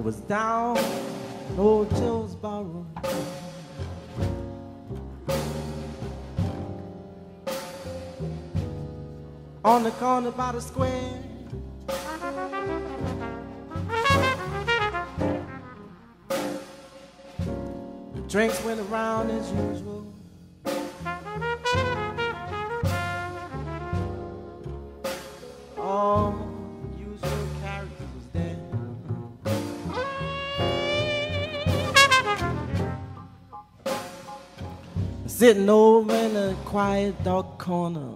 was down old Joe's barroom. On the corner by the square, drinks went around as usual. All usual characters was there. Sitting over in a quiet dark corner,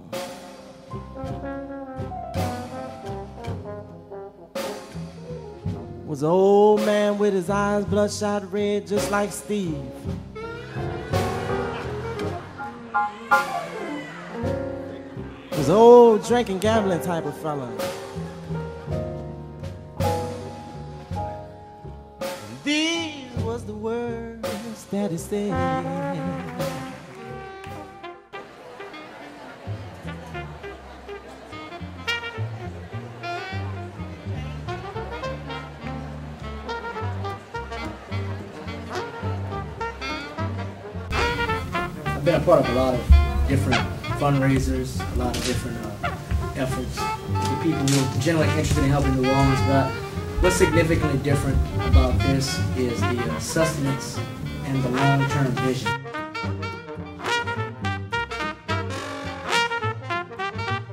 was an old man with his eyes bloodshot red just like Steve. Was an old drinking gambling type of fella. And these was the words that he said. I've been a part of a lot of different fundraisers, a lot of different efforts for people who are generally interested in helping New Orleans. But what's significantly different about this is the sustenance and the long-term vision.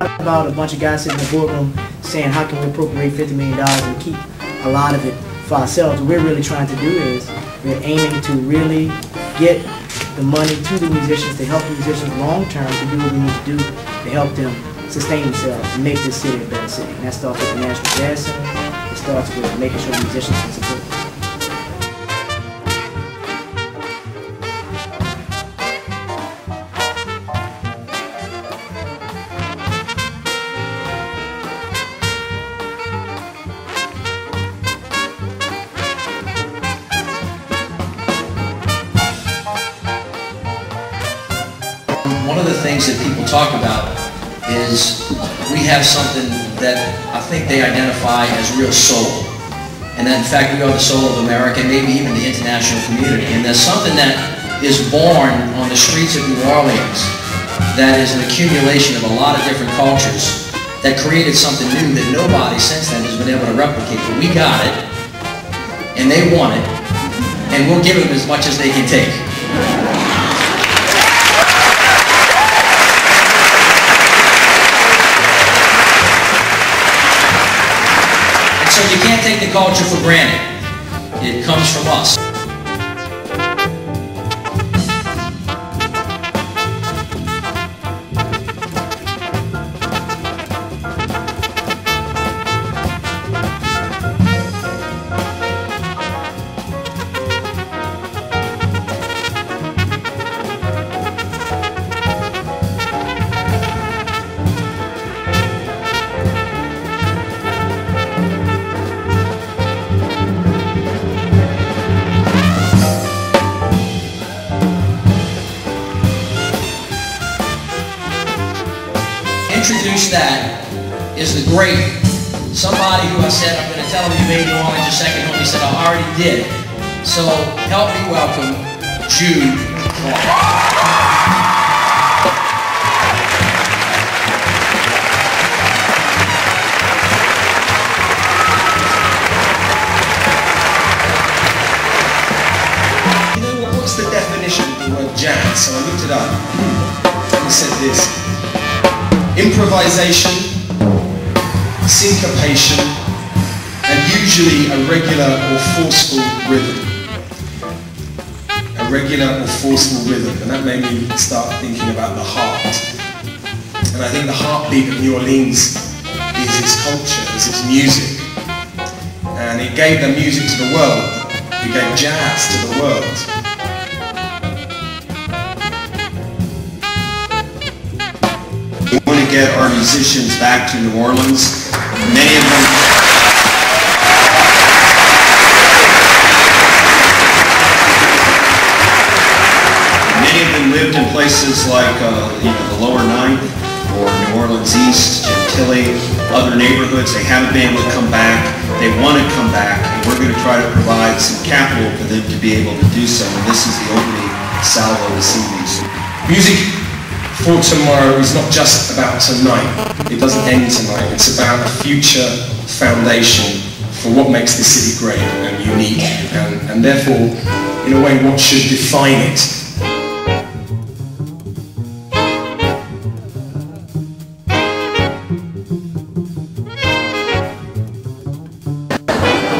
About a bunch of guys sitting in the boardroom saying, how can we appropriate $50 million and keep a lot of it for ourselves? What we're really trying to do is we're aiming to really get the money to the musicians, to help the musicians long term to do what we need to do to help them sustain themselves and make this city a better city. And that starts with the National Jazz Center. It starts with making sure the musicians can support them. One of the things that people talk about is we have something that I think they identify as real soul. And that in fact we are the soul of America, maybe even the international community. And there's something that is born on the streets of New Orleans that is an accumulation of a lot of different cultures that created something new that nobody since then has been able to replicate. But we got it, and they want it, and we'll give them as much as they can take. So you can't take the culture for granted. It comes from us. Introduce that is the great somebody who I said, I'm going to tell him you made New Orleans your second home. He said, I already did. So help me welcome Jude. You know what's the definition of the word jazz? So I looked it up and it said this. Improvisation, syncopation, and usually a regular or forceful rhythm. A regular or forceful rhythm, and that made me start thinking about the heart. And I think the heartbeat of New Orleans is its culture, is its music. And it gave the music to the world. It gave jazz to the world. We want to get our musicians back to New Orleans. Many of them lived in places like the Lower Ninth or New Orleans East, Gentilly, other neighborhoods. They haven't been able to come back. They want to come back, and we're going to try to provide some capital for them to be able to do so. And this is the opening salvo this evening. Music for tomorrow is not just about tonight. It doesn't end tonight. It's about a future foundation for what makes this city great and unique, and therefore, in a way, what should define it.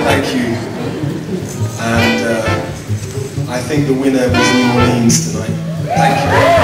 Thank you. And I think the winner was New Orleans tonight. Thank you.